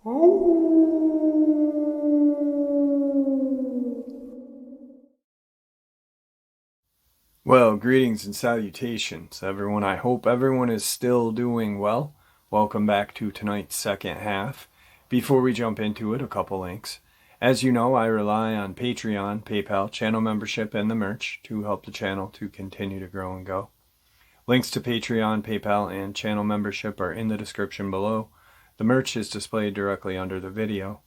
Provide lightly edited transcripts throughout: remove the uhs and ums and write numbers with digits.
Well, greetings and salutations, everyone. I hope everyone is still doing well. Welcome back to tonight's second half. Before we jump into it, a couple links. As you know, I rely on Patreon, PayPal, channel membership, and the merch to help the channel to continue to grow and go. Links to Patreon, PayPal, and channel membership are in the description below. The merch is displayed directly under the video.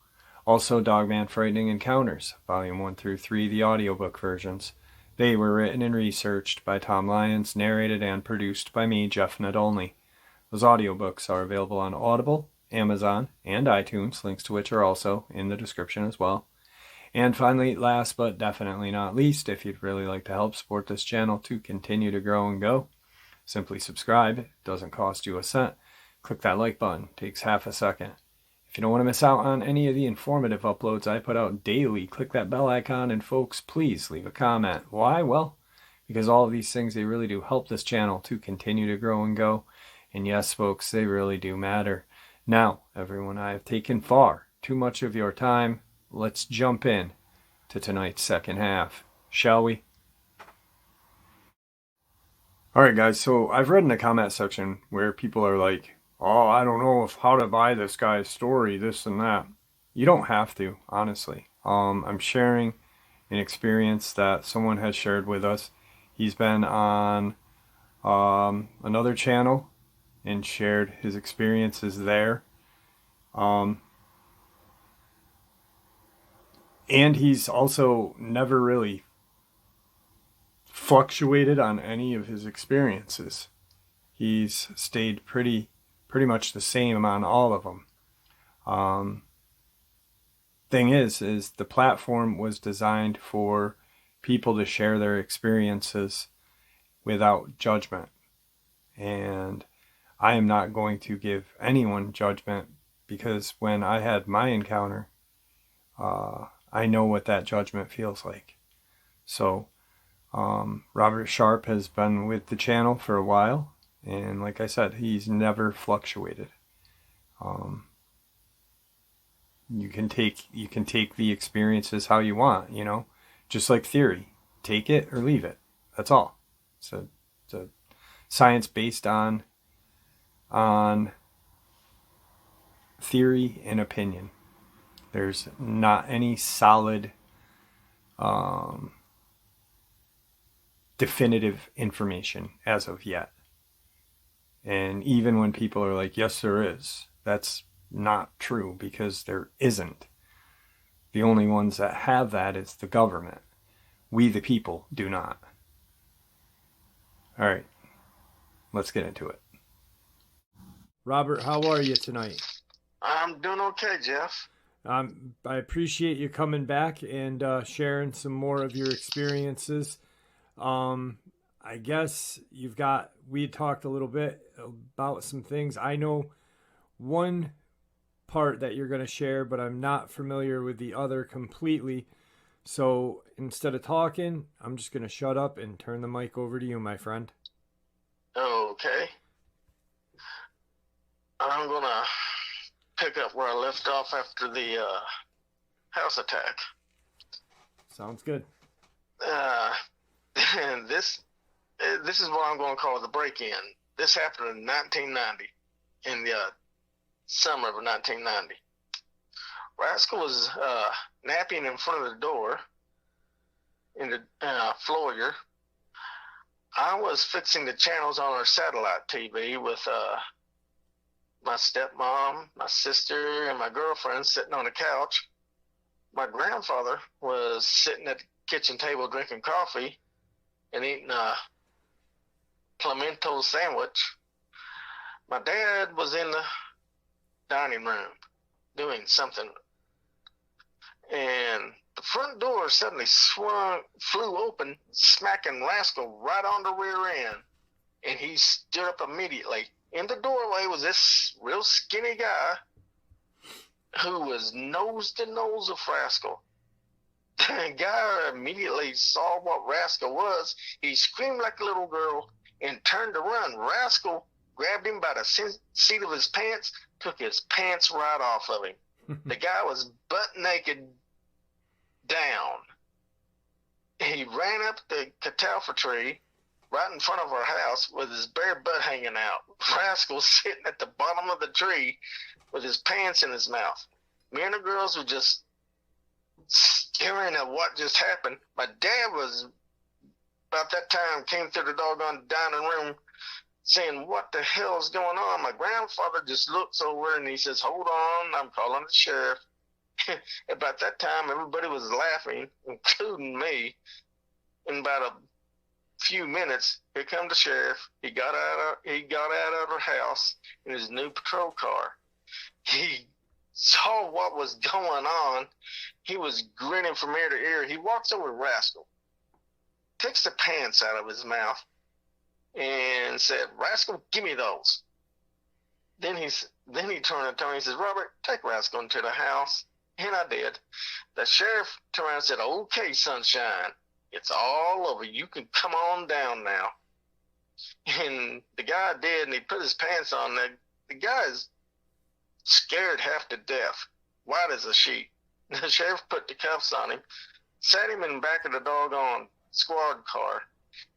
Also, Dogman Frightening Encounters, Volume 1 through 3, the audiobook versions. They were written and researched by Tom Lyons, narrated and produced by me, Jeff Nadolny. Those audiobooks are available on Audible, Amazon, and iTunes, links to which are also in the description as well. And finally, last but definitely not least, if you'd really like to help support this channel to continue to grow and go, simply subscribe. It doesn't cost you a cent. Click that like button. It takes half a second. If you don't want to miss out on any of the informative uploads I put out daily, click that bell icon, and folks, please leave a comment. Why? Well, because all of these things, they really do help this channel to continue to grow and go. And yes, folks, they really do matter. Now, everyone, I have taken far too much of your time. Let's jump in to tonight's second half, shall we? Alright guys, so I've read in the comment section where people are like, oh, I don't know how to buy this guy's story, this and that. You don't have to, honestly. I'm sharing an experience that someone has shared with us. He's been on another channel and shared his experiences there. And he's also never really fluctuated on any of his experiences. He's stayed pretty much the same on all of them. Thing is the platform was designed for people to share their experiences without judgment. And I am not going to give anyone judgment, because when I had my encounter, I know what that judgment feels like. So, Robert Sharp has been with the channel for a while. And like I said, he's never fluctuated. You can take the experiences how you want, you know, just like theory. Take it or leave it. That's all. It's a science based on theory and opinion. There's not any solid, definitive information as of yet. And even when people are like, yes, there is, that's not true, because there isn't. The only ones that have that is the government. We, the people, do not. All right, let's get into it. Robert, how are you tonight? I'm doing okay, Jeff. I appreciate you coming back and sharing some more of your experiences. I guess we had talked a little bit about some things. I know one part that you're going to share, but I'm not familiar with the other completely. So instead of talking, I'm just going to shut up and turn the mic over to you, my friend. Okay. I'm going to pick up where I left off after the house attack. Sounds good. And this is what I'm going to call the break-in. This happened in 1990, in the summer of 1990. Rascal was napping in front of the door in the foyer. I was fixing the channels on our satellite TV with my stepmom, my sister, and my girlfriend sitting on the couch. My grandfather was sitting at the kitchen table drinking coffee and eating a pimento sandwich. My dad was in the dining room doing something, and the front door suddenly flew open, smacking Rascal right on the rear end, and he stood up immediately. In the doorway was this real skinny guy who was nose to nose with Rascal. The guy immediately saw what Rascal was. He screamed like a little girl and turned to run. Rascal grabbed him by the seat of his pants, took his pants right off of him. The guy was butt naked down. He ran up the catalpa tree right in front of our house with his bare butt hanging out. Rascal sitting at the bottom of the tree with his pants in his mouth. Me and the girls were just staring at what just happened. My dad was, about that time, came through the doggone dining room saying, what the hell's going on? My grandfather just looks over and he says, hold on, I'm calling the sheriff. About that time, everybody was laughing, including me. In about a few minutes, here come the sheriff. He got out of the house in his new patrol car. He saw what was going on. He was grinning from ear to ear. He walks over to Rascal, takes the pants out of his mouth, and said, Rascal, give me those. Then he turned to Tony and says, Robert, take Rascal into the house. And I did. The sheriff turned around and said, okay, sunshine, it's all over. You can come on down now. And the guy did, and he put his pants on. The guy's scared half to death, white as a sheet. The sheriff put the cuffs on him, sat him in the back of the doggone squad car.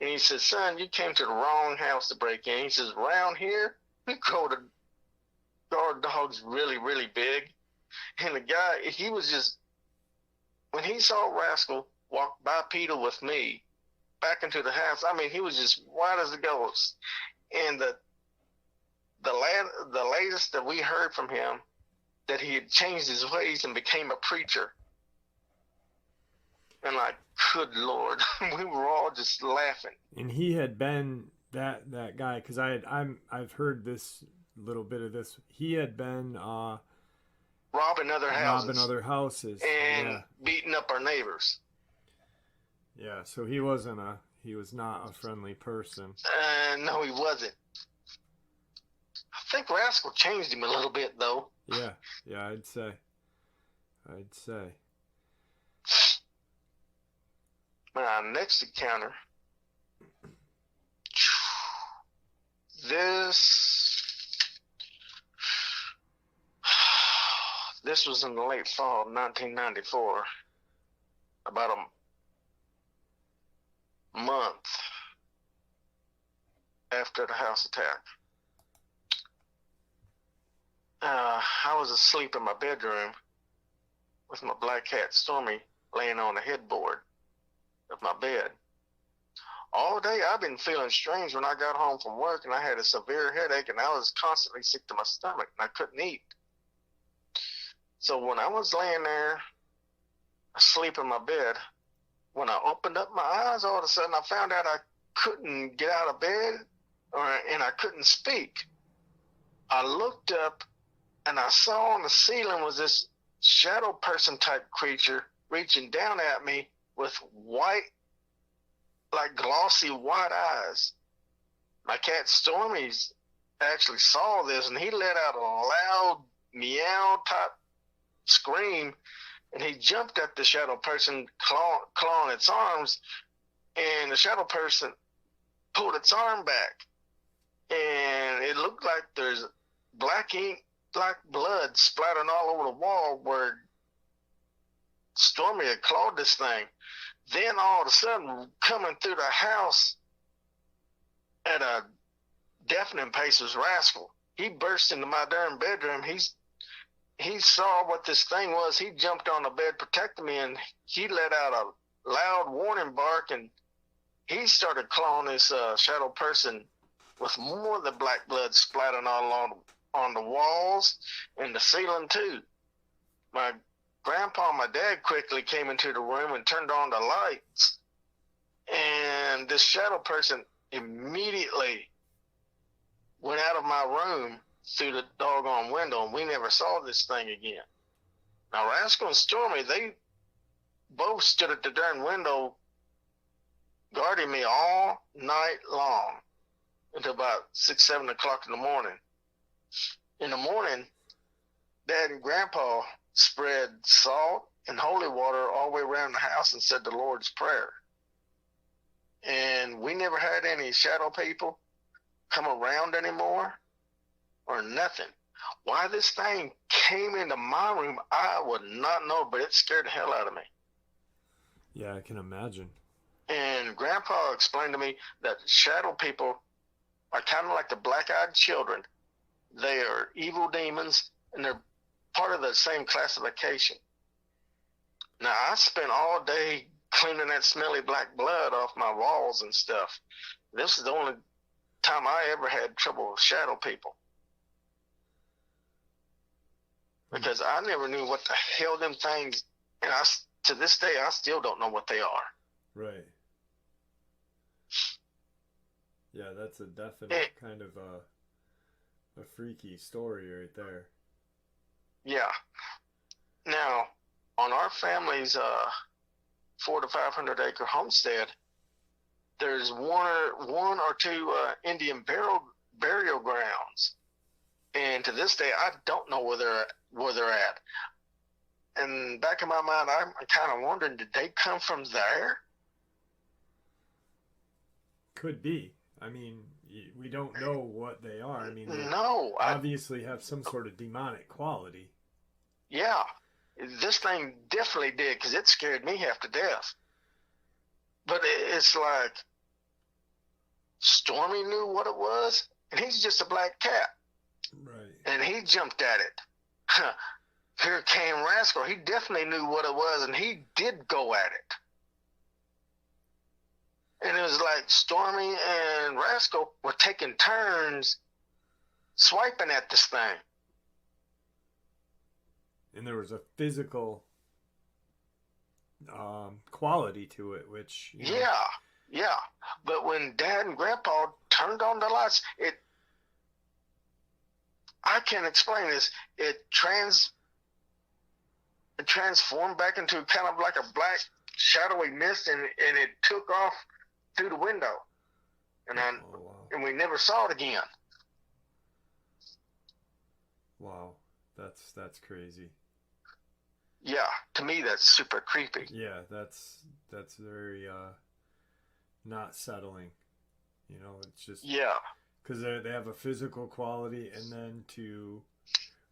And he says, son, you came to the wrong house to break in. He says, around here, we grow the guard dogs really, really big. And the guy, he was just, when he saw Rascal walk bipedal with me back into the house, I mean, he was just white as a ghost. And the latest that we heard from him, that he had changed his ways and became a preacher. And like, good Lord, we were all just laughing. And he had been that guy, because I've heard this little bit of this. He had been robbing other houses and beating up our neighbors. Yeah, so he was not a friendly person. No, he wasn't. I think Rascal changed him a little bit, though. Yeah, I'd say. Next encounter. This was in the late fall of 1994, about a month after the house attack. I was asleep in my bedroom with my black cat Stormy laying on the headboard of my bed. All day I've been feeling strange when I got home from work, and I had a severe headache, and I was constantly sick to my stomach, and I couldn't eat. So when I was laying there asleep in my bed, when I opened up my eyes, all of a sudden I found out I couldn't get out of bed, and I couldn't speak. I looked up, and I saw on the ceiling was this shadow person type creature reaching down at me with white, like glossy white eyes. My cat Stormy's actually saw this, and he let out a loud meow type scream, and he jumped at the shadow person, clawing its arms, and the shadow person pulled its arm back, and it looked like there's black ink, black blood splattering all over the wall where Stormy had clawed this thing. Then all of a sudden, coming through the house at a deafening pace was Rascal. He burst into my darn bedroom. He saw what this thing was. He jumped on the bed, protecting me, and he let out a loud warning bark, and he started clawing this shadow person with more of the black blood splattering all on the walls and the ceiling too. My grandpa and my dad quickly came into the room and turned on the lights, and this shadow person immediately went out of my room through the doggone window, and we never saw this thing again. Now, Rascal and Stormy, they both stood at the darn window guarding me all night long until about 6, 7 o'clock in the morning. In the morning, Dad and Grandpa spread salt and holy water all the way around the house and said the Lord's Prayer. And we never had any shadow people come around anymore or nothing. Why this thing came into my room, I would not know, but it scared the hell out of me. Yeah, I can imagine. And Grandpa explained to me that shadow people are kind of like the black-eyed children. They are evil demons, and they're part of the same classification. Now, I spent all day cleaning that smelly black blood off my walls and stuff. This is the only time I ever had trouble with shadow people. Because I never knew what the hell them things, and to this day, I still don't know what they are. Right. Yeah, that's a definite kind of a freaky story right there. Yeah. Now, on our family's 400 to 500 acre homestead, there's one or two Indian burial grounds, and to this day, I don't know where they're at. And back in my mind, I'm kind of wondering, did they come from there? Could be. I mean, we don't know what they are. I mean, they no, obviously have some sort of demonic quality. Yeah, this thing definitely did, because it scared me half to death. But it's like Stormy knew what it was, and he's just a black cat. Right. And he jumped at it. Here came Rascal. He definitely knew what it was, and he did go at it. And it was like Stormy and Rascal were taking turns swiping at this thing. And there was a physical quality to it, which... Yeah. But when Dad and Grandpa turned on the lights, I can't explain this. It transformed back into kind of like a black shadowy mist, and it took off through the window, and wow. And we never saw it again. Wow, that's crazy. Yeah, to me that's super creepy. Yeah, that's very not settling. You know, it's just because they have a physical quality, and then to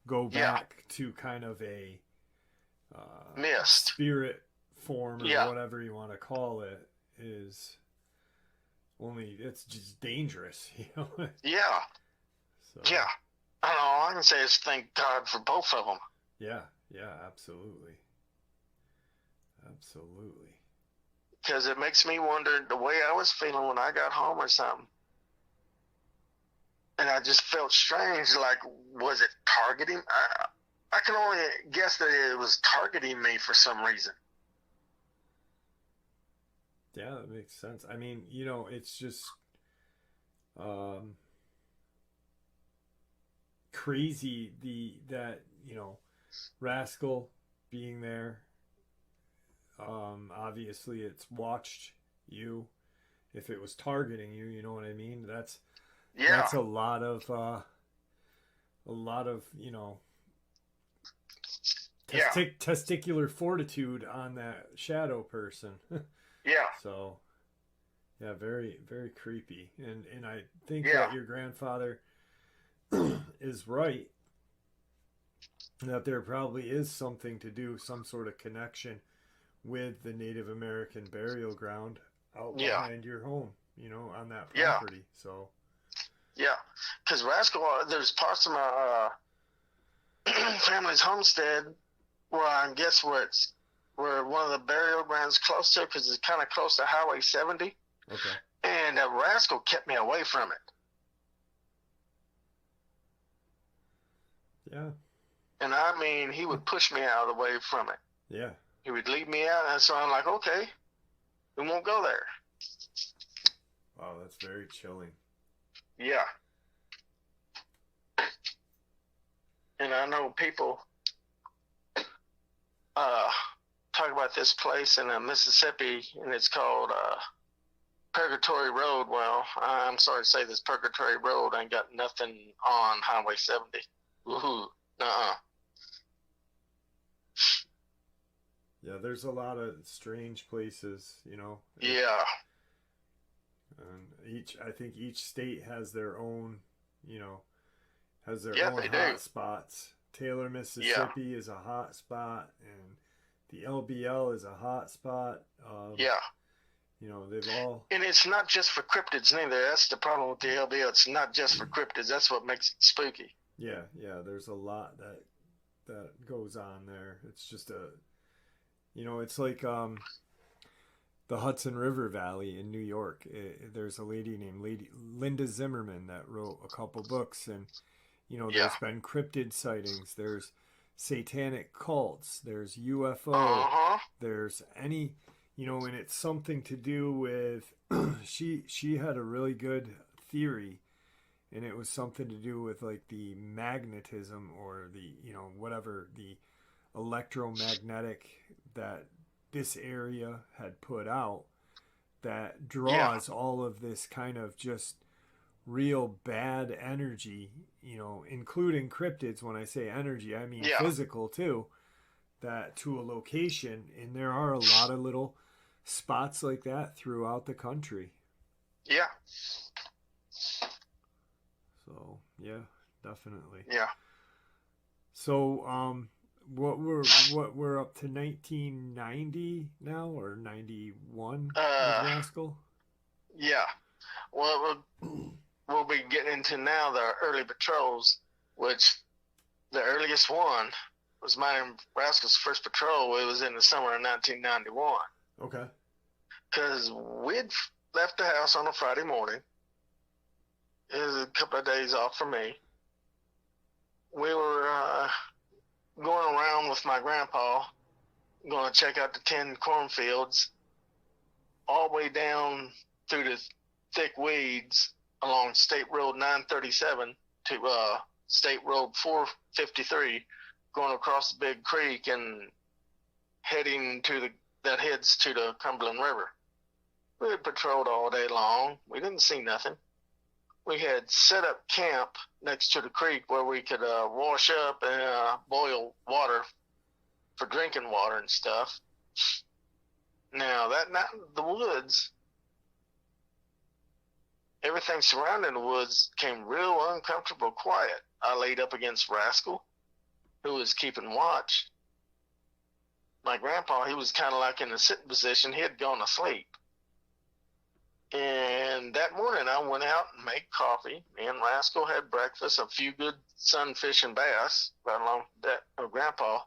go back to kind of a mist spirit form or whatever you want to call it is only, it's just dangerous, you know. Yeah. So. Yeah. I don't know. All I can say is thank God for both of them. Yeah, absolutely. Because it makes me wonder the way I was feeling when I got home or something. And I just felt strange, like, was it targeting? I can only guess that it was targeting me for some reason. Yeah, that makes sense. I mean, you know, it's just crazy that, you know, Rascal being there. Obviously it's watched you. If it was targeting you, you know what I mean? That's a lot of you know, testicular fortitude on that shadow person. Yeah. So, yeah, very, very creepy. And I think that your grandfather is right, that there probably is something to do, some sort of connection with the Native American burial ground out behind your home, you know, on that property. So. Yeah, because Rascal, there's parts of my family's homestead where I guess where one of the burial grounds close to, because it's kind of close to Highway 70. Okay. And that Rascal kept me away from it. Yeah. And I mean, he would push me out of the way from it. Yeah. He would leave me out, and so I'm like, okay, we won't go there. Wow, that's very chilling. Yeah. And I know people talk about this place in Mississippi, and it's called Purgatory Road. Well, I'm sorry to say this Purgatory Road ain't got nothing on Highway 70. Woohoo. Yeah, there's a lot of strange places, you know. Yeah. And I think each state has their own, you know, own they hot do. spots Taylor, Yeah. Mississippi is a hot spot, and the LBL is a hot spot. Yeah. You know, they've all. And it's not just for cryptids neither. That's the problem with the LBL. It's not just for cryptids. That's what makes it spooky. Yeah, yeah. There's a lot that goes on there. It's just it's like the Hudson River Valley in New York. There's a lady named Lady Linda Zimmerman that wrote a couple books, and Yeah. there's been cryptid sightings. There's satanic cults. There's UFO. Uh-huh. There's any, and it's something to do with. She had a really good theory, and it was something to do with like the magnetism or the whatever the electromagnetic that this area had put out that draws all of this kind of just real bad energy, including cryptids. When I say energy, I mean physical too, that to a location. And there are a lot of little spots like that throughout the country. Yeah. So, yeah, definitely. Yeah. So, what we're up to 1990 now or 91 with Rascal? Yeah. Well, we'll be getting into now the early patrols, which the earliest one was mine and Rascal's first patrol. It was in the summer of 1991. Okay. Because we'd left the house on a Friday morning. It was a couple of days off for me. We were going around with my grandpa, going to check out the 10 cornfields, all the way down through the thick weeds along State Road 937 to State Road 453, going across the big creek and heading that heads to the Cumberland River. We had patrolled all day long. We didn't see nothing. We had set up camp next to the creek where we could wash up and boil water for drinking water and stuff. Now, that night in the woods, everything surrounding the woods became real uncomfortable quiet. I laid up against Rascal, who was keeping watch. My grandpa, he was kind of like in a sitting position. He had gone to sleep. And that morning I went out and made coffee. Me and Rascal had breakfast, a few good sunfish and bass, right along with that of Grandpa.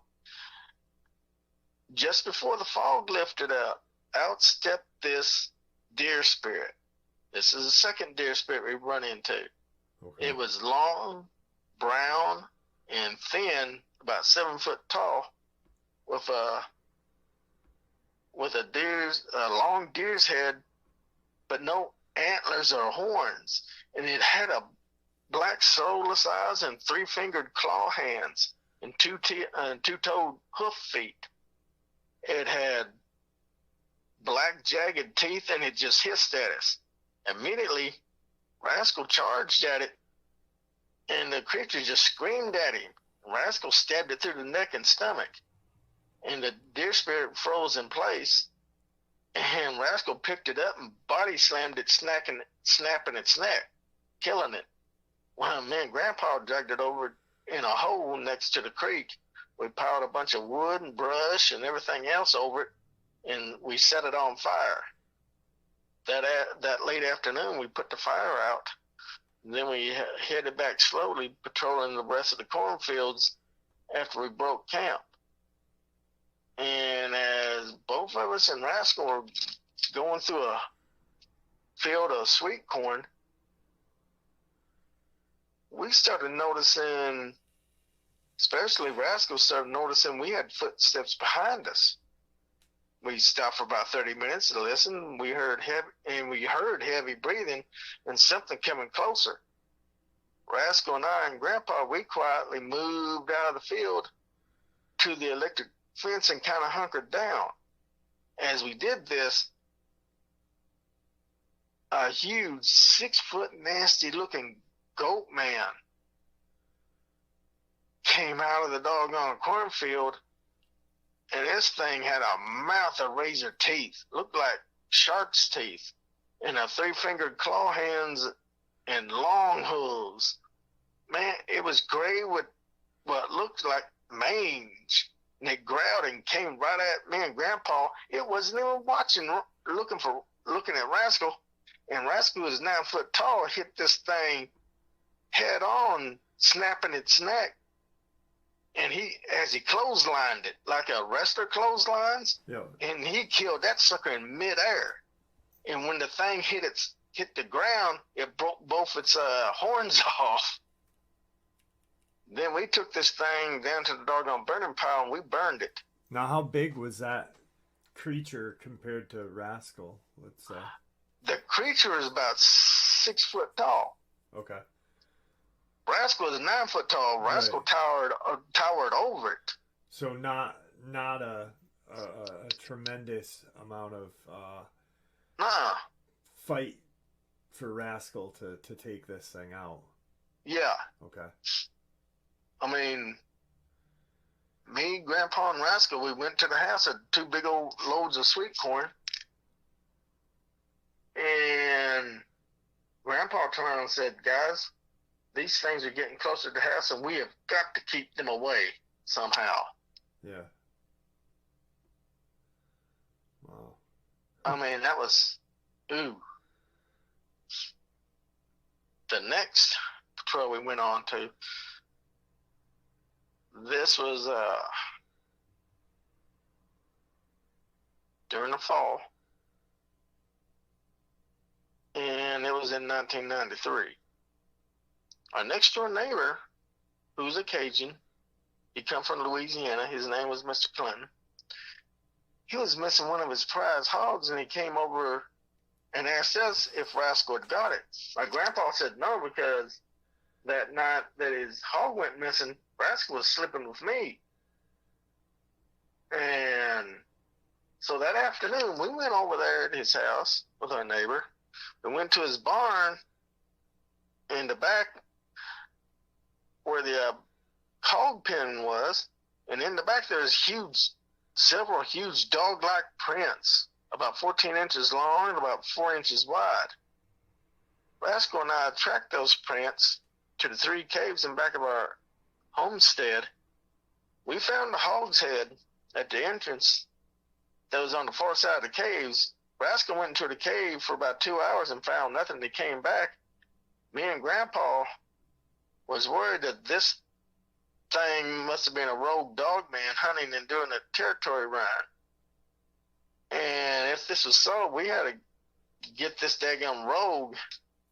Just before the fog lifted out stepped this deer spirit. This is the second deer spirit we run into. Okay. It was long, brown, and thin, about 7 foot tall, with a long deer's head, but no antlers or horns. And it had a black soulless eyes and 3-fingered claw hands and two-toed hoof feet. It had black jagged teeth, and it just hissed at us. Immediately, Rascal charged at it, and the creature just screamed at him. Rascal stabbed it through the neck and stomach, and the deer spirit froze in place, and Rascal picked it up and body slammed it, snapping its neck, killing it. Well, me and Grandpa dragged it over in a hole next to the creek. We piled a bunch of wood and brush and everything else over it, and we set it on fire. That late afternoon, we put the fire out. Then we headed back slowly, patrolling the rest of the cornfields after we broke camp. And as both of us and Rascal were going through a field of sweet corn, we started noticing, especially Rascal started noticing we had footsteps behind us. We stopped for about 30 minutes to listen. We heard heavy breathing and something coming closer. Rascal and I and Grandpa, we quietly moved out of the field to the electric fence and kind of hunkered down. As we did this, a huge 6-foot nasty looking Goatman came out of the doggone cornfield, and this thing had a mouth of razor teeth, looked like shark's teeth, and a 3-fingered claw hands and long hooves. Man, it was gray with what looked like mange, and it growled and came right at me and Grandpa. It wasn't even looking at Rascal, and Rascal was 9 foot tall. Hit this thing head on, snapping its neck, and as he clotheslined it like a wrestler clotheslines, and he killed that sucker in midair. And when the thing hit the ground, it broke both its horns off. Then we took this thing down to the doggone burning pile and we burned it. Now, how big was that creature compared to Rascal? Let's say the creature is about 6 foot tall. Okay. Rascal is 9 foot tall. Rascal towered over it. So not a tremendous amount of fight for Rascal to take this thing out. Yeah. Okay. I mean, me, Grandpa, and Rascal, we went to the house, had 2 big old loads of sweet corn, and Grandpa turned around and said, "Guys, these things are getting closer to the house, and we have got to keep them away somehow." Yeah. Wow. I mean, that was, ooh. The next patrol we went on to, this was during the fall, and it was in 1993. Our next door neighbor, who's a Cajun, he come from Louisiana. His name was Mr. Clinton. He was missing one of his prize hogs, and he came over and asked us if Rascal had got it. My grandpa said no, because that night that his hog went missing, Rascal was sleeping with me. And so that afternoon, we went over there at his house with our neighbor. We went to his barn in the back where the hog pen was, and in the back there's several huge dog-like prints, about 14 inches long and about 4 inches wide. Rascal and I tracked those prints to the 3 caves in back of our homestead. We found the hog's head at the entrance that was on the far side of the caves. Rascal went into the cave for about 2 hours and found nothing. He came back. Me and Grandpa was worried that this thing must have been a rogue Dogman hunting and doing a territory run. And if this was so, we had to get this daggone rogue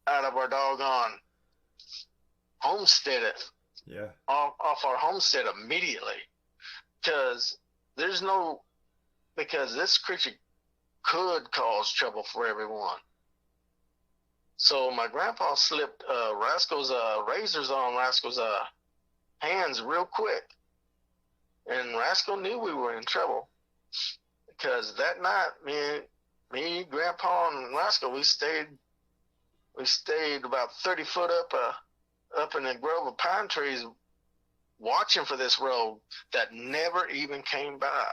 out of our doggone homestead. Yeah. Off our homestead immediately. Because this creature could cause trouble for everyone. So my grandpa slipped Rascal's razors on Rascal's hands real quick. And Rascal knew we were in trouble. Because that night, me, Grandpa, and Rascal, we stayed about 30 foot up in a grove of pine trees, watching for this rogue that never even came by.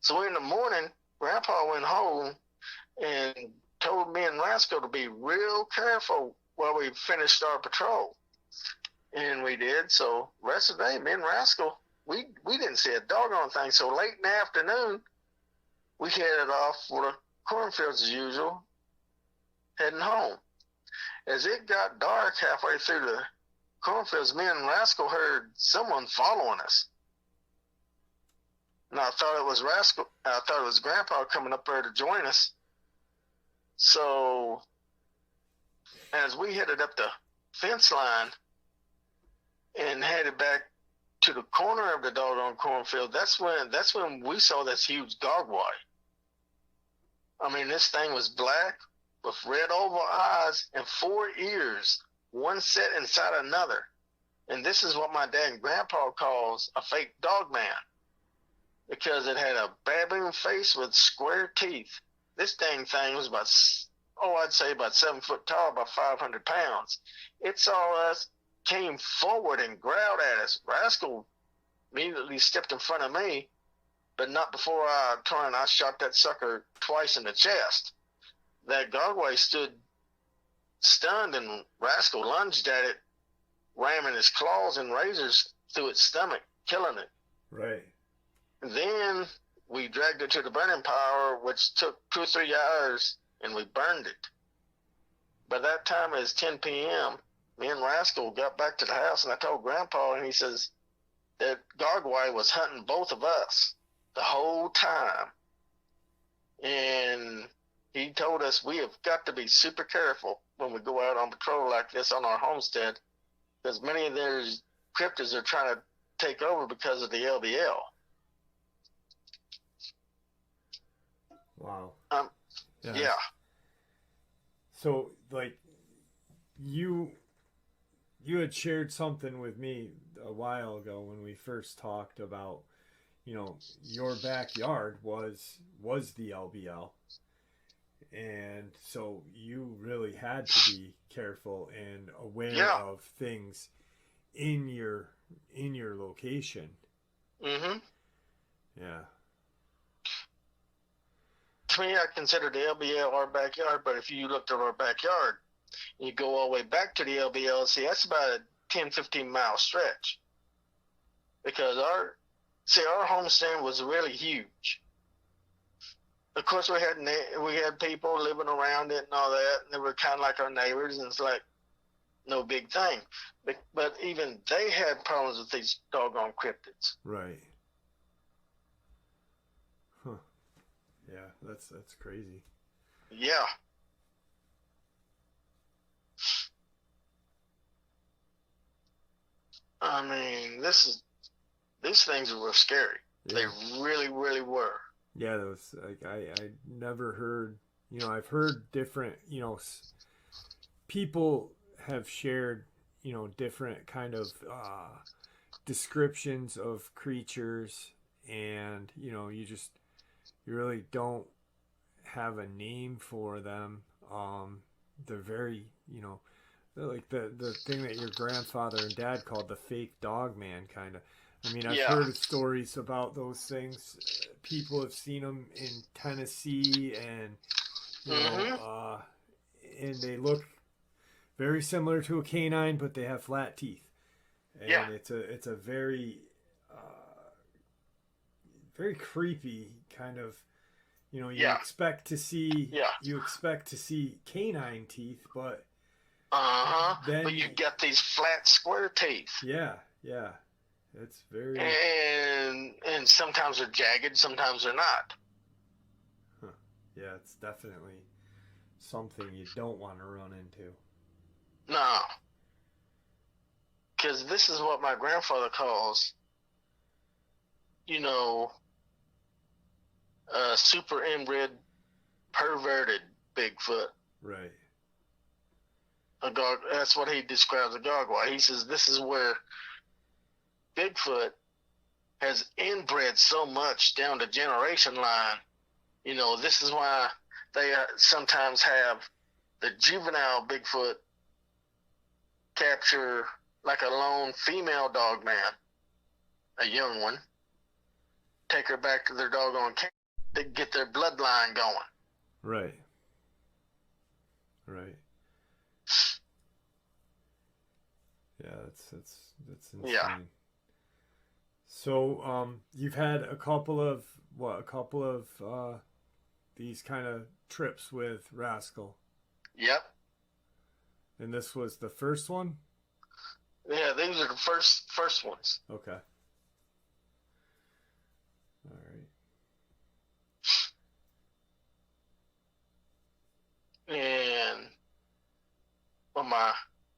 So in the morning, Grandpa went home and told me and Rascal to be real careful while we finished our patrol. And we did. So the rest of the day, me and Rascal, we didn't see a doggone thing. So late in the afternoon, we headed off for the cornfields as usual, heading home. As it got dark halfway through the cornfields, me and Rascal heard someone following us. And I thought it was Rascal. I thought it was Grandpa coming up there to join us. So as we headed up the fence line and headed back to the corner of the doggone cornfield, that's when we saw this huge gargoyle. I mean, this thing was black with red oval eyes and 4 ears, one set inside another. And this is what my dad and Grandpa calls a fake Dogman, because it had a baboon face with square teeth. This dang thing was I'd say about 7 foot tall, about 500 pounds. It saw us, came forward and growled at us. Rascal immediately stepped in front of me, but not before I turned. I shot that sucker twice in the chest. That gargoyle stood stunned, and Rascal lunged at it, ramming his claws and razors through its stomach, killing it. Right. Then we dragged it to the burning pile, which took 2 or 3 hours, and we burned it. By that time, it was 10 p.m. Me and Rascal got back to the house, and I told Grandpa, and he says that Gargoyle was hunting both of us the whole time. And he told us we have got to be super careful when we go out on patrol like this on our homestead, because many of their cryptids are trying to take over because of the LBL. Wow. Yeah. So, like, you had shared something with me a while ago when we first talked about, your backyard was the LBL. And so you really had to be careful and aware of things in your location. Mm-hmm. Yeah. To me, I consider the LBL our backyard, but if you looked at our backyard, you go all the way back to the LBL, see, that's about a 10, 15-mile stretch. Because our homestand was really huge. Of course, we had people living around it and all that, and they were kind of like our neighbors, and it's like no big thing. But even they had problems with these doggone cryptids. Right. Huh. Yeah, that's crazy. Yeah. I mean, these things were scary. Yeah. They really, really were. Yeah, that was like I never heard. I've heard different. People have shared. Different kind of descriptions of creatures, and you really don't have a name for them. They're very, they're like the thing that your grandfather and dad called the fake Dogman, kind of. I mean, I've heard stories about those things. People have seen them in Tennessee, and and they look very similar to a canine, but they have flat teeth. And it's a very very creepy kind of. You expect to see canine teeth, but then but you get these flat square teeth. Yeah. It's very and sometimes they're jagged, sometimes they're not. Huh. Yeah, it's definitely something you don't want to run into. No. Because this is what my grandfather calls, super inbred, perverted Bigfoot. Right. That's what he describes a gargoyle. He says this is where Bigfoot has inbred so much down the generation line. This is why they sometimes have the juvenile Bigfoot capture like a lone female Dogman, a young one, take her back to their doggone camp to get their bloodline going. Right. Yeah, that's insane. Yeah. So, you've had a couple of these kind of trips with Rascal. Yep. And this was the first one? Yeah, these are the first ones. Okay. All right. And my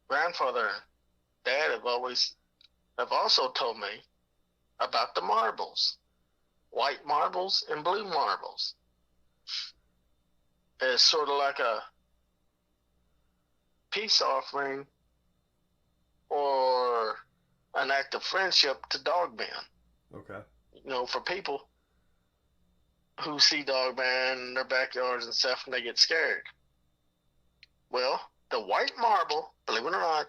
grandfather and dad have also told me about the marbles, white marbles and blue marbles. It's sort of like a peace offering or an act of friendship to Dogman. Okay. For people who see Dogman in their backyards and stuff and they get scared. Well, the white marble, believe it or not,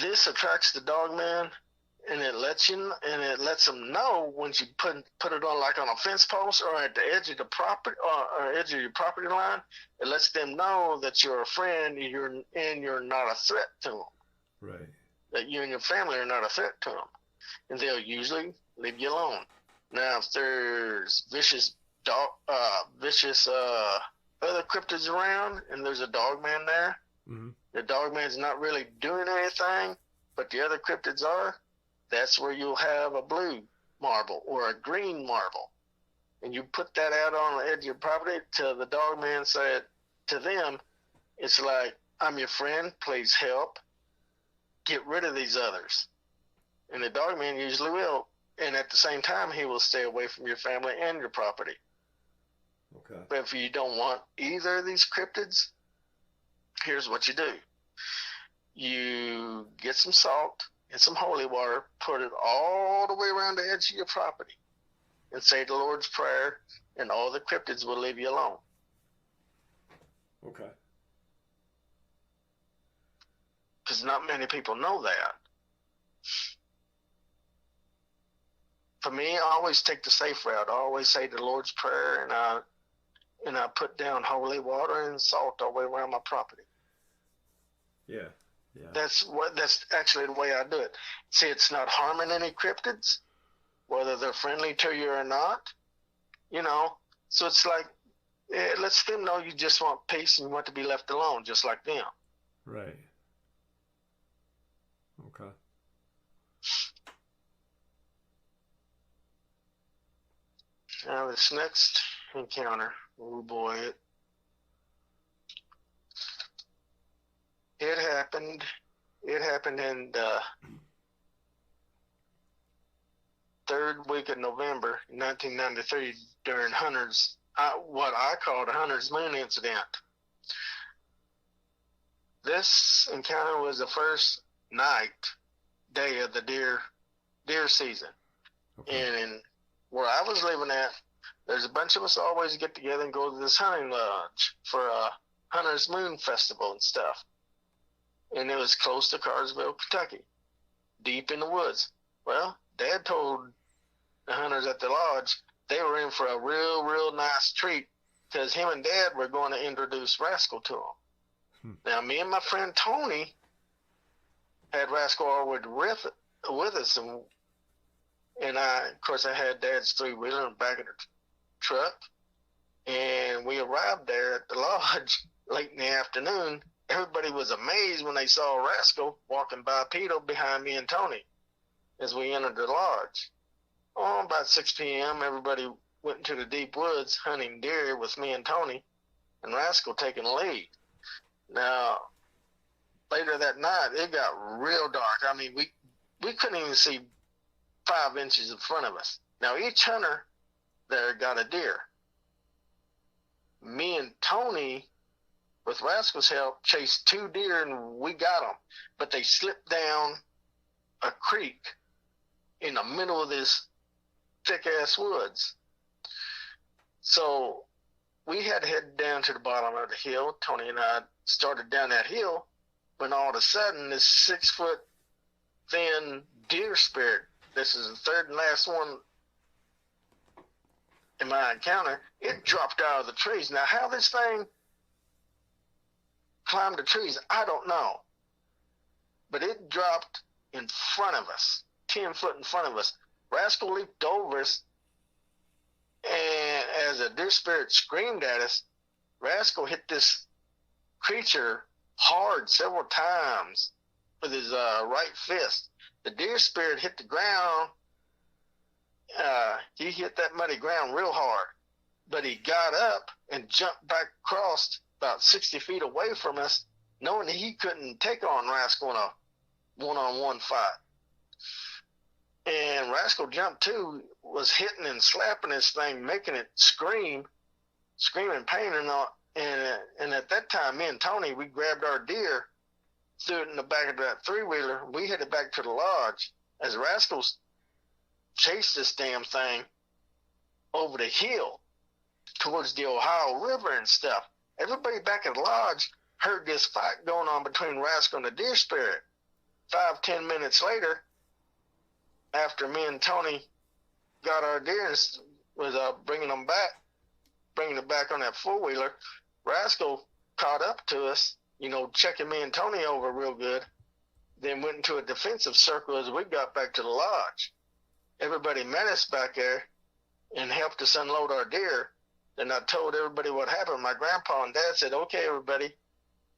this attracts the Dogman, and it lets them know once you put it on like on a fence post or at the edge of the property or edge of your property line. It lets them know that you're a friend and you're not a threat to them. Right. that you and your family are not a threat to them, and they'll usually leave you alone. Now, if there's vicious other cryptids around, and there's a Dogman there, Mm-hmm. the Dogman's not really doing anything, but the other cryptids are. That's where you'll have a blue marble or a green marble, and you put that out on the edge of your property till the Dogman said to them, it's like, I'm your friend, please help. Get rid of these others. And the Dogman usually will. And at the same time, he will stay away from your family and your property. Okay. But if you don't want either of these cryptids, here's what you do. You get some salt and some holy water, put it all the way around the edge of your property, and say the Lord's Prayer, and all the cryptids will leave you alone. Okay. Because not many people know that. For me, I always take the safe route. I always say the Lord's Prayer, and I put down holy water and salt all the way around my property. Yeah. Yeah. That's actually the way I do it. See, it's not harming any cryptids, whether they're friendly to you or not. You know, so it's like, it lets them know you just want peace and you want to be left alone, just like them. Right. Okay. Now this next encounter, oh boy, it happened. It happened in the third week of November, 1993, during Hunter's, what I called a Hunter's Moon incident. This encounter was the first day of the deer season. Okay. And where I was living at, there's a bunch of us always get together and go to this hunting lodge for a Hunter's Moon festival and stuff. And it was close to Carsville, Kentucky, deep in the woods. Well, Dad told the hunters at the lodge they were in for a real nice treat, because him and Dad were going to introduce Rascal to them. Now, me and my friend Tony had Rascal already with us, and of course, I had Dad's three-wheeler in the back of the truck, and we arrived there at the lodge late in the afternoon. Everybody was amazed when they saw Rascal walking bipedal behind me and Tony as we entered the lodge. About 6 p.m., everybody went into the deep woods hunting deer with me and Tony, and Rascal taking the lead. Now, later that night, it got real dark. I mean, we couldn't even see 5 inches in front of us. Now, each hunter there got a deer. Me and Tony, with Rascal's help, chased 2 deer, and we got them. But they slipped down a creek in the middle of this thick-ass woods. So we had to head down to the bottom of the hill. Tony and I started down that hill, when all of a sudden this 6-foot thin deer spirit, this is the third and last one in my encounter, it dropped out of the trees. Now, how this thing climbed the trees, I don't know. But it dropped in front of us, 10 foot in front of us. Rascal leaped over us, and as a deer spirit screamed at us, Rascal hit this creature hard several times with his right fist. The deer spirit hit the ground. He hit that muddy ground real hard, but he got up and jumped back across about 60 feet away from us, knowing that he couldn't take on Rascal in a one-on-one fight. And Rascal jumped too, was hitting and slapping this thing, making it screaming pain, and at that time, me and Tony, we grabbed our deer, threw it in the back of that three-wheeler. We headed back to the lodge as Rascals chased this damn thing over the hill towards the Ohio River and stuff. Everybody back at the lodge heard this fight going on between Rascal and the deer spirit. 5-10 minutes later, after me and Tony got our deer and was bringing it back on that four-wheeler, Rascal caught up to us, checking me and Tony over real good. then went into a defensive circle as we got back to the lodge. Everybody met us back there and helped us unload our deer. Then I told everybody what happened. My grandpa and dad said, "Okay, everybody,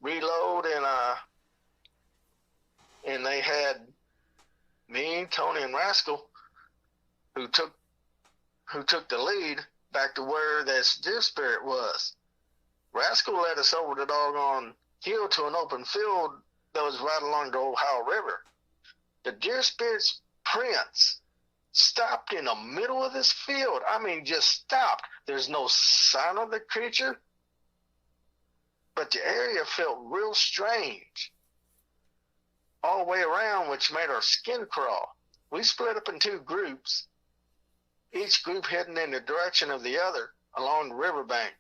reload," and they had me, Tony, and Rascal, who took the lead back to where this deer spirit was. Rascal led us over the doggone hill to an open field that was right along the Ohio River. The deer spirit's prints stopped in the middle of this field. I mean, just stopped. There's no sign of the creature, but the area felt real strange all the way around, which made our skin crawl. We split up in two groups, each group heading in the direction of the other along the riverbank.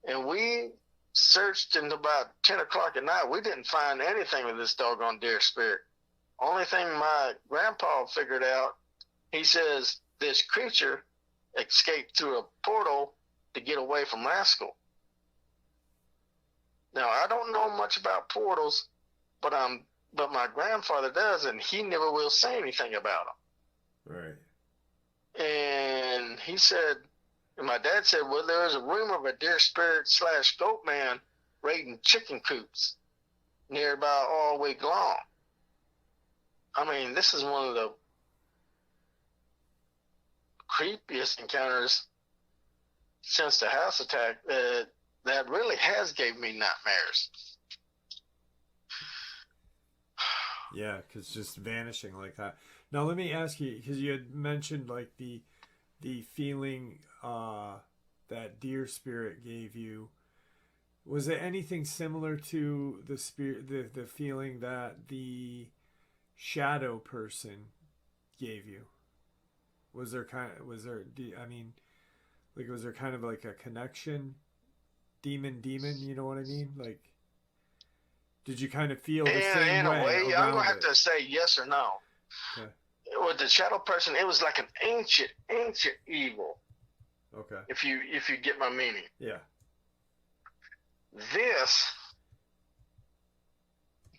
And we searched until about 10 o'clock at night. We didn't find anything with this doggone deer spirit. Only thing my grandpa figured out, he says this creature escaped through a portal to get away from Rascal. Now, I don't know much about portals, but my grandfather does, and he never will say anything about them. Right. And he said, and my dad said, well, there's a rumor of a deer spirit / Goatman raiding chicken coops nearby all week long. I mean, this is one of the creepiest encounters since the house attack that really has gave me nightmares. Yeah, because just vanishing like that. Now let me ask you, because you had mentioned like the feeling that deer spirit gave you. Was it anything similar to the spirit, the feeling that the shadow person gave you? Was there kind of like a connection? Demon, you know what I mean? Like, did you kind of feel the same way? In a way, I'm gonna have to say yes or no. Okay. With the shadow person, it was like an ancient evil. Okay. If you get my meaning. Yeah. This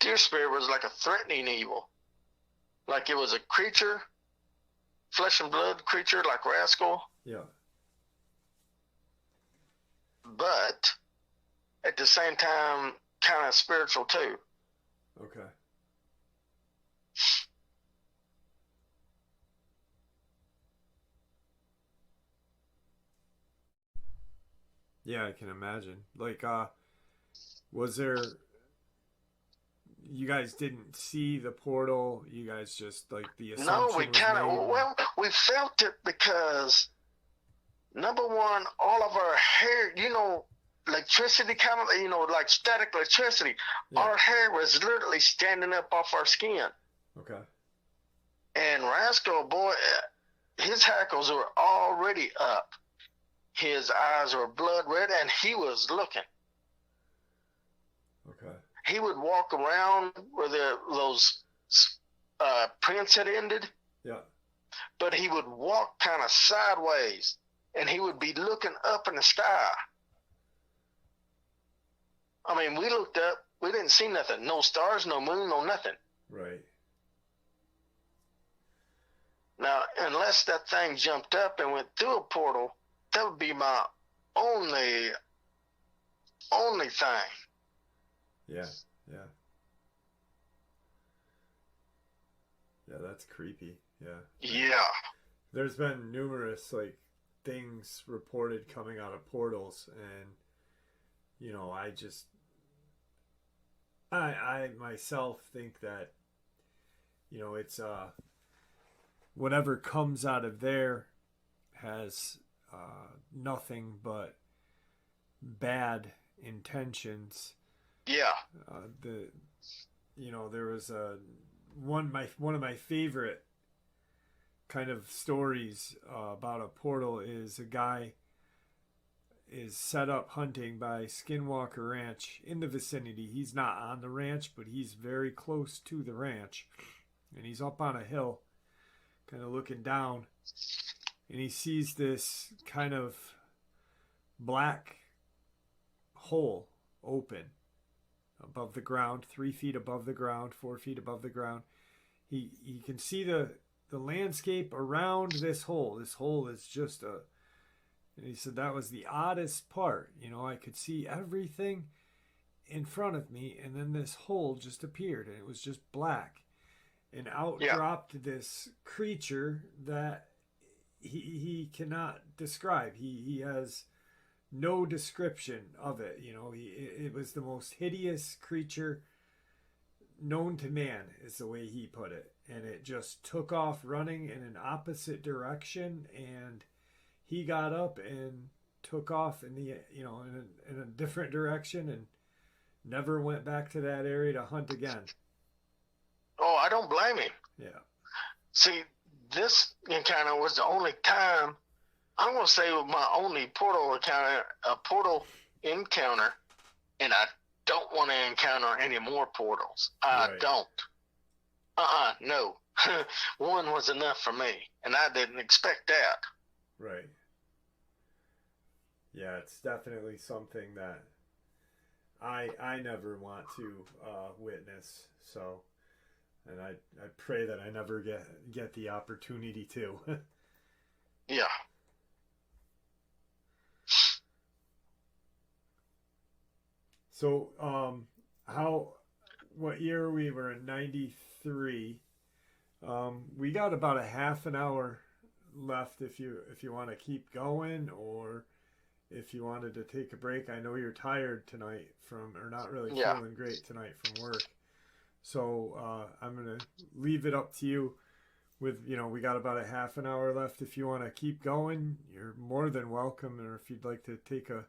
deer spirit was like a threatening evil. Like it was a creature, flesh and blood creature like Rascal. Yeah. But at the same time, kind of spiritual too. Okay. Yeah, I can imagine. Like, was there? You guys didn't see the portal. You guys just like the assumption. No, we kind of we felt it because number one, all of our hair, electricity kind of, like static electricity. Yeah. Our hair was literally standing up off our skin. Okay. And Rascal, boy, his hackles were already up. His eyes were blood red, and he was looking. Okay. He would walk around where those prints had ended. Yeah. But he would walk kind of sideways, and he would be looking up in the sky. I mean, we looked up, we didn't see nothing. No stars, no moon, no nothing. Right. Now, unless that thing jumped up and went through a portal, that would be my only thing. Yeah. Yeah, that's creepy. Yeah. Yeah. There's been numerous like things reported coming out of portals, and I myself think that it's whatever comes out of there has nothing but bad intentions. Yeah. There was one of my favorite kind of stories about a portal is a guy is set up hunting by Skinwalker Ranch in the vicinity. He's not on the ranch, but he's very close to the ranch, and he's up on a hill kind of looking down, and he sees this kind of black hole open above the ground, 3 feet above the ground, 4 feet above the ground. He can see the landscape around this hole. This hole is just a. And he said that was the oddest part. I could see everything in front of me, and then this hole just appeared, and it was just black. And out dropped this creature that he cannot describe. He has no description of it. It was the most hideous creature known to man, is the way he put it. And it just took off running in an opposite direction, and he got up and took off in a different direction and never went back to that area to hunt again. Oh, I don't blame him. Yeah. See, this encounter was the only time, I'm going to say my only portal encounter, and I don't want to encounter any more portals. I don't. No. One was enough for me, and I didn't expect that. Right. Yeah, it's definitely something that I never want to witness. So, and I pray that I never get the opportunity to. Yeah. So, what year we were in? 93. We got about a half an hour left if you want to keep going, or if you wanted to take a break. I know you're tired tonight or not really feeling great tonight from work. So I'm going to leave it up to you with, we got about a half an hour left. If you want to keep going, you're more than welcome. Or if you'd like to take a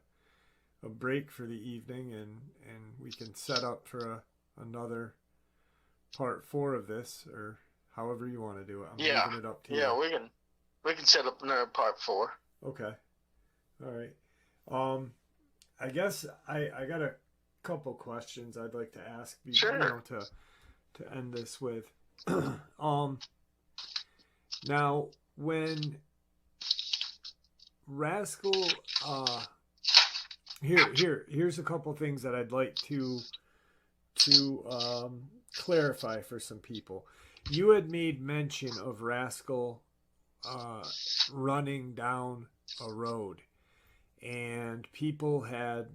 break for the evening, and we can set up for another part 4 of this, or however you want to do it. I'm leaving it up to you. Yeah, we can set up another part 4. Okay. All right. I guess I got a couple questions I'd like to ask you, to end this with. Now, when Rascal, here's a couple things that I'd like to clarify for some people. You had made mention of Rascal running down a road, and people had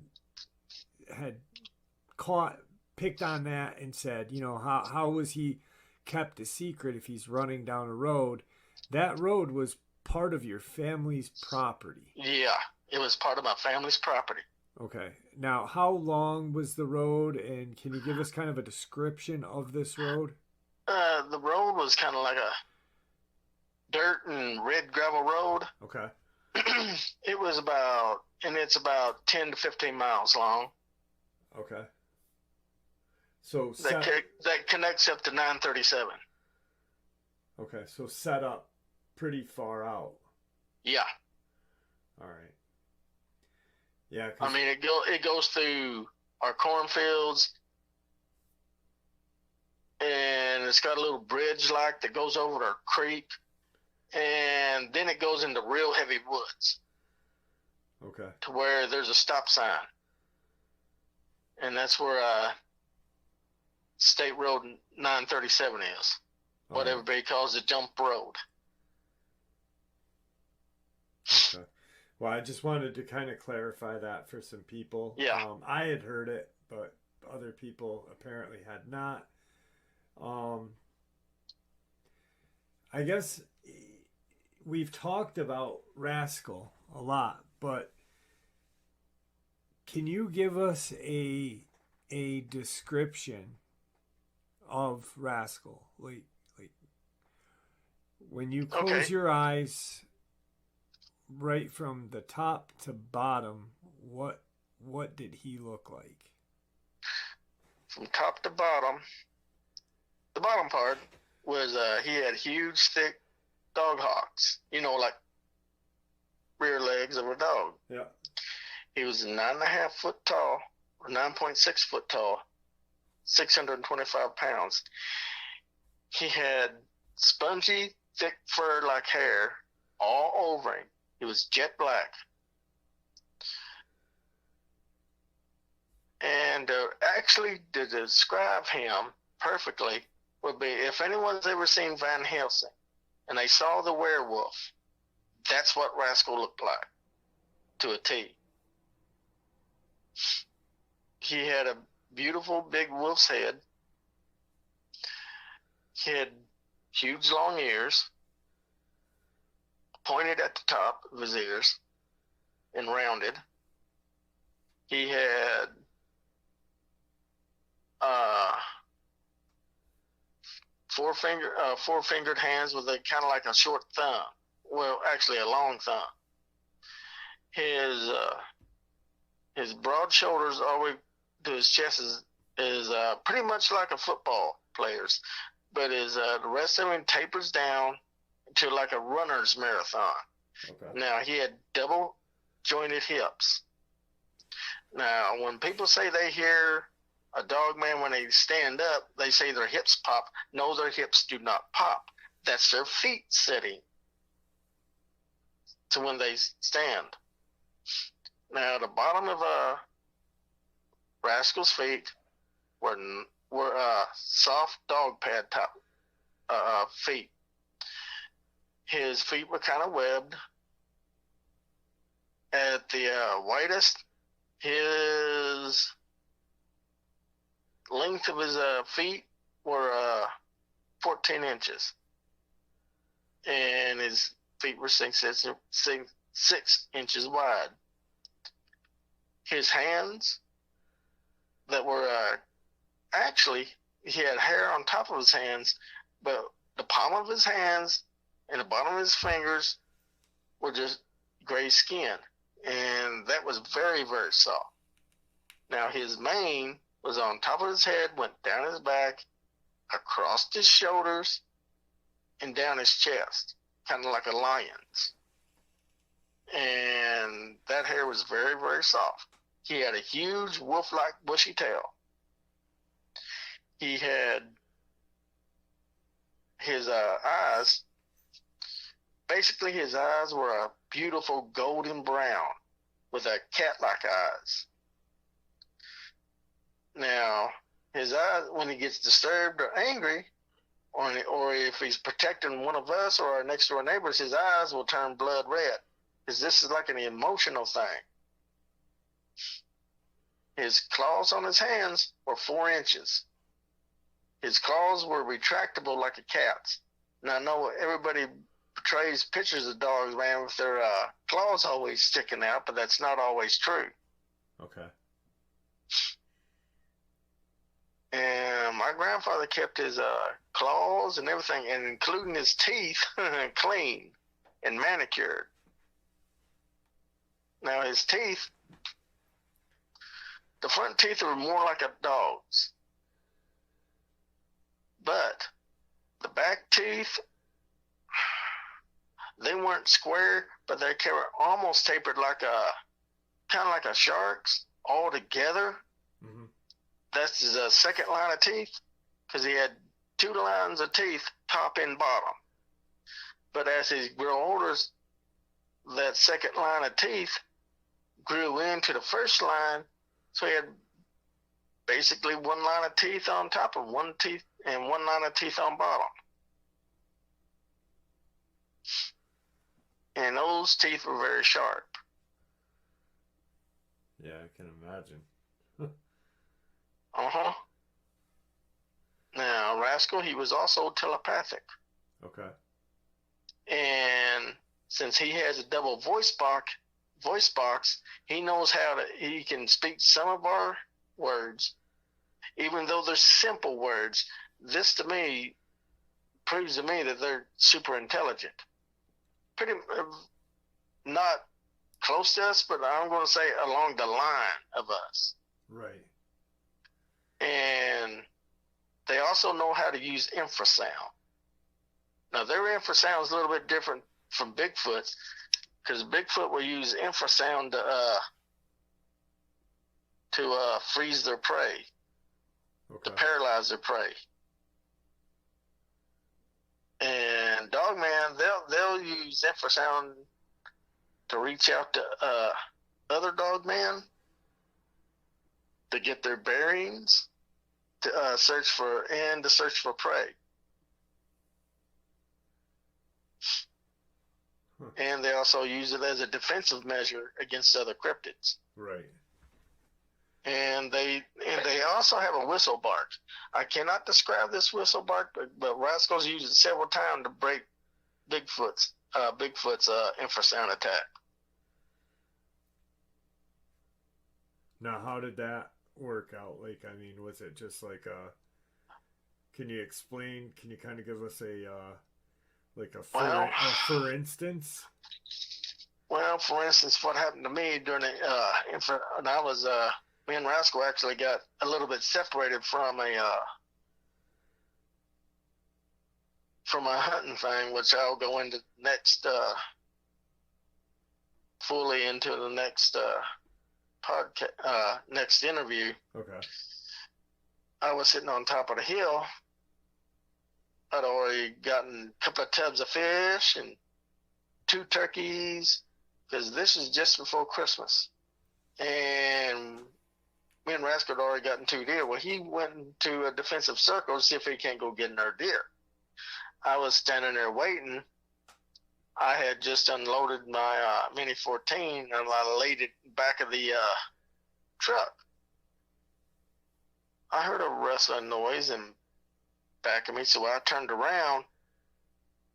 picked on that and said, how was he kept a secret if he's running down a road? That road was part of your family's property. Yeah, it was part of my family's property. Okay. Now, how long was the road, and can you give us kind of a description of this road? The road was kind of like a dirt and red gravel road. Okay. It's about 10 to 15 miles long. Okay. So that connects up to 937. Okay, so set up pretty far out. Yeah. All right. Yeah. I mean, it goes through our cornfields, and it's got a little bridge that goes over a creek, and then it goes into real heavy woods. Okay. To where there's a stop sign, and that's where State Road 937 is. What everybody calls the jump road. Okay. Well, I just wanted to kind of clarify that for some people. Yeah. I had heard it, but other people apparently had not. I guess we've talked about Rascal a lot, but can you give us a description of Rascal? Like when you close your eyes, right from the top to bottom, what did he look like? From top to bottom, the bottom part was he had huge, thick dog hocks. Like rear legs of a dog. Yeah. He was 9.5 foot tall, or 9.6 foot tall, 625 pounds. He had spongy, thick fur like hair all over him. He was jet black. And actually, to describe him perfectly would be if anyone's ever seen Van Helsing and they saw the werewolf, that's what Rascal looked like to a T. He had a beautiful big wolf's head. He had huge long ears, pointed at the top of his ears and rounded. He had four-fingered hands with a kind of like a short thumb. Well, actually a long thumb. His broad shoulders all the way to his chest is pretty much like a football player's, but the rest of him tapers down to like a runner's marathon. Okay. Now he had double jointed hips. Now when people say they hear a Dogman when they stand up, they say their hips pop. No, their hips do not pop. That's their feet setting to when they stand. Now the bottom of Rascal's feet were soft dog pad top feet. His feet were kind of webbed. At the widest, his length of his feet were 14 inches, and his feet were 6 inches wide. His hands that were actually, he had hair on top of his hands, but the palm of his hands and the bottom of his fingers were just gray skin, and that was very, very soft. Now his mane was on top of his head, went down his back, across his shoulders, and down his chest, kind of like a lion's. And that hair was very, very soft. He had a huge wolf-like bushy tail. He had his eyes, basically his eyes were a beautiful golden brown with a cat-like eyes. Now, his eyes, when he gets disturbed or angry, or if he's protecting one of us or our next door neighbors, his eyes will turn blood red, because this is like an emotional thing. His claws on his hands were 4 inches. His claws were retractable like a cat's. Now, I know everybody portrays pictures of dogs, man, with their claws always sticking out, but that's not always true. Okay. And my grandfather kept his claws and everything, and including his teeth, clean and manicured. Now his teeth, the front teeth were more like a dog's, but the back teeth, they weren't square, but they were almost tapered like kind of like a shark's all together. Mm-hmm. That's his second line of teeth, because he had 2 lines of teeth, top and bottom. But as he grew older, that second line of teeth grew into the first line, so he had basically 1 line of teeth on top of 1 teeth and 1 line of teeth on bottom. And those teeth were very sharp. Yeah, I can imagine. Uh-huh. Now, Rascal, he was also telepathic. Okay. And since he has a double voice box, he knows he can speak some of our words, even though they're simple words. This, to me, proves to me that they're super intelligent. Pretty not close to us, but I'm going to say along the line of us. Right. And they also know how to use infrasound. Now, their infrasound is a little bit different from Bigfoot's, because Bigfoot will use infrasound to freeze their prey, to paralyze their prey. And Dogman, they'll use infrasound to reach out to other Dogman to get their bearings, to search for prey. Huh. And they also use it as a defensive measure against other cryptids. Right. And they also have a whistle bark. I cannot describe this whistle bark, but Rascals use it several times to break Bigfoot's infrasound attack. Now, how did that work out? Like, I mean, was it just like can you explain? Can you kind of give us for instance? Well, for instance, what happened to me during when I was me and Rascal actually got a little bit separated from a hunting thing, which I'll go into next fully into the next podcast, next interview. Okay. I was sitting on top of the hill. I'd already gotten a couple of tubs of fish and 2 turkeys, because this is just before Christmas. And me and Rascal had already gotten 2 deer. Well, he went into a defensive circle to see if he can't go get another deer. I was standing there waiting. I had just unloaded my Mini 14 and I laid it back of the truck. I heard a rustling noise in back of me, so I turned around.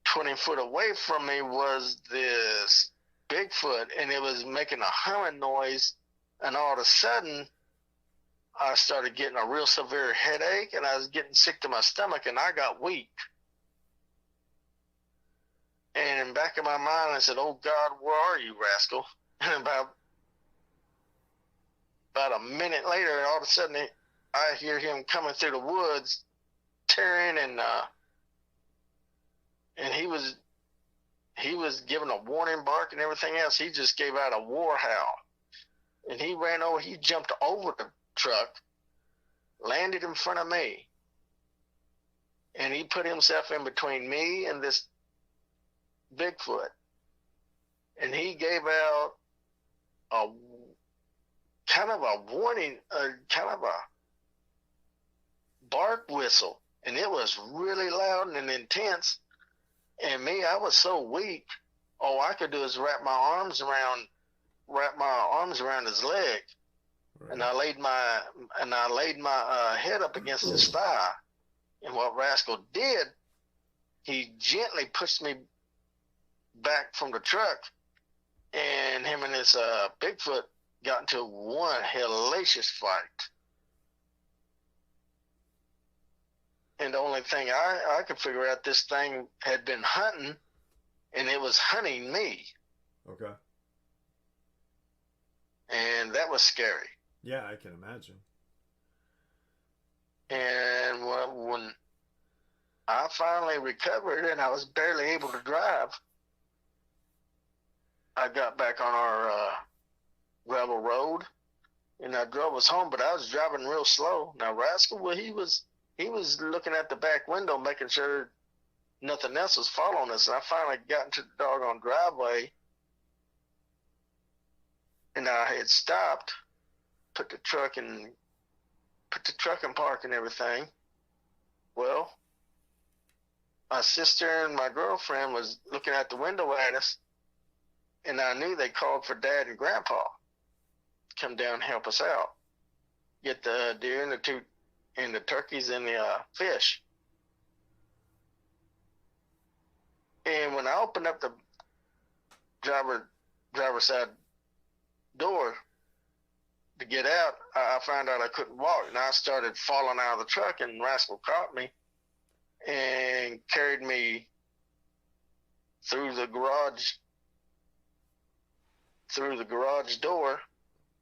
20 foot away from me was this Bigfoot, and it was making a humming noise, and all of a sudden I started getting a real severe headache, and I was getting sick to my stomach, and I got weak. And in the back of my mind, I said, "Oh God, where are you, Rascal?" And about a minute later, all of a sudden, I hear him coming through the woods, tearing, and he was giving a warning bark and everything else. He just gave out a war howl, and he ran over. He jumped over the truck, landed in front of me, and he put himself in between me and this Bigfoot, and he gave out a kind of a warning, kind of a bark whistle, and it was really loud and intense. And me, I was so weak. All I could do is wrap my arms around his leg, right. And I laid my head up against his thigh. And what Rascal did, he gently pushed me back from the truck, and him and this Bigfoot got into one hellacious fight. And the only thing I could figure out, this thing had been hunting, and it was hunting me. Okay. And that was scary. Yeah, I can imagine. And when I finally recovered and I was barely able to drive, I got back on our gravel road, and I drove us home, but I was driving real slow. Now, Rascal, well, he was looking at the back window, making sure nothing else was following us. And I finally got into the doggone driveway, and I had stopped, put the truck in park and everything. Well, my sister and my girlfriend was looking out the window at us, and I knew they called for Dad and Grandpa to come down and help us out, get the deer and the turkeys and the fish. And when I opened up the driver's side door to get out, I found out I couldn't walk, and I started falling out of the truck, and Rascal caught me and carried me through the garage door,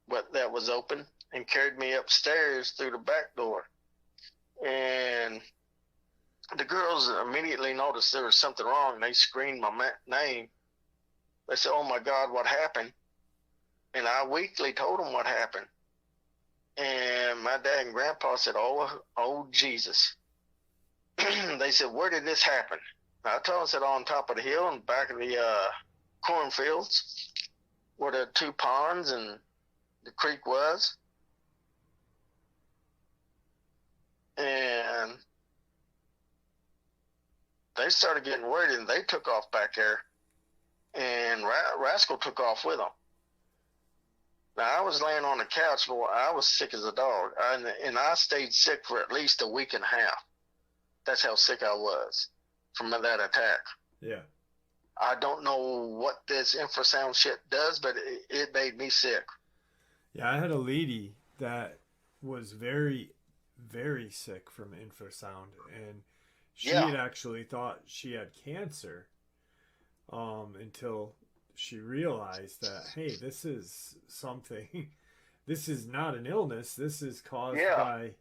but that was open, and carried me upstairs through the back door. And the girls immediately noticed there was something wrong. They screamed my name. They said, "Oh my God, what happened?" And I weakly told them what happened. And my dad and Grandpa said, oh Jesus. They said, "Where did this happen?" I told them, said, on top of the hill and back of the cornfields, where the 2 ponds and the creek was. and they started getting worried, and they took off back there, and Rascal took off with them. Now, I was laying on the couch, but I was sick as a dog, and I stayed sick for at least a week and a half. That's how sick I was from that attack. Yeah. I don't know what this infrasound shit does, but it made me sick. Yeah, I had a lady that was very, very sick from infrasound, and she had actually thought she had cancer until she realized that, hey, this is something, this is not an illness, this is caused by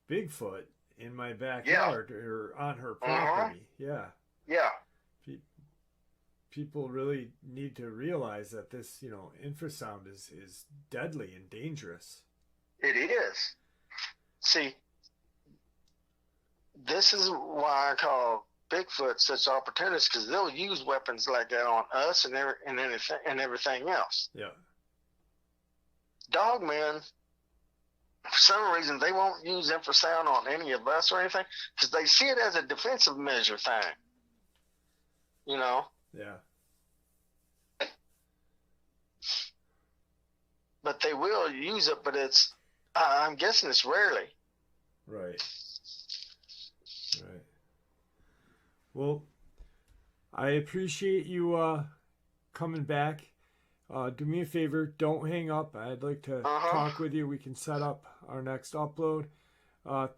Bigfoot in my backyard or on her property. Yeah. People really need to realize that this, infrasound is deadly and dangerous. It is. See, this is why I call Bigfoot such opportunists, because they'll use weapons like that on us and everything else. Yeah. Dogman, for some reason, they won't use infrasound on any of us or anything, because they see it as a defensive measure thing. Yeah. But they will use it, but I'm guessing it's rarely. Right. Well, I appreciate you coming back. Do me a favor, don't hang up. I'd like to talk with you. We can set up our next upload.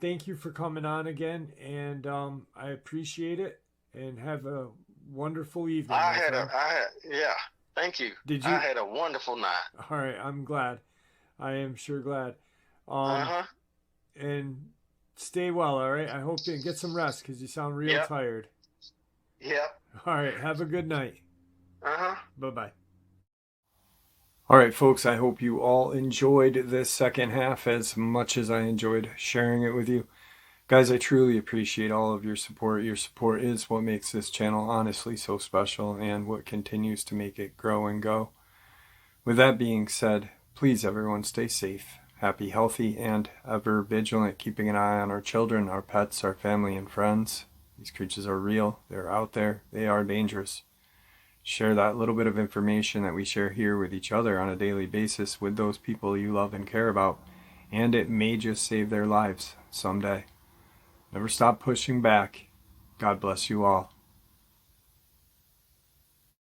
Thank you for coming on again, and I appreciate it. And have a wonderful evening. Thank you. Did you? I had a wonderful night. All right, I'm glad. I am sure glad. And stay well, all right? I hope you get some rest, because you sound real tired. Yep. All right, have a good night. Bye-bye. All right, folks, I hope you all enjoyed this second half as much as I enjoyed sharing it with you. Guys, I truly appreciate all of your support. Your support is what makes this channel honestly so special and what continues to make it grow and go. With that being said, please everyone stay safe, happy, healthy, and ever vigilant, keeping an eye on our children, our pets, our family, and friends. These creatures are real. They're out there. They are dangerous. Share that little bit of information that we share here with each other on a daily basis with those people you love and care about, and it may just save their lives someday. Never stop pushing back. God bless you all.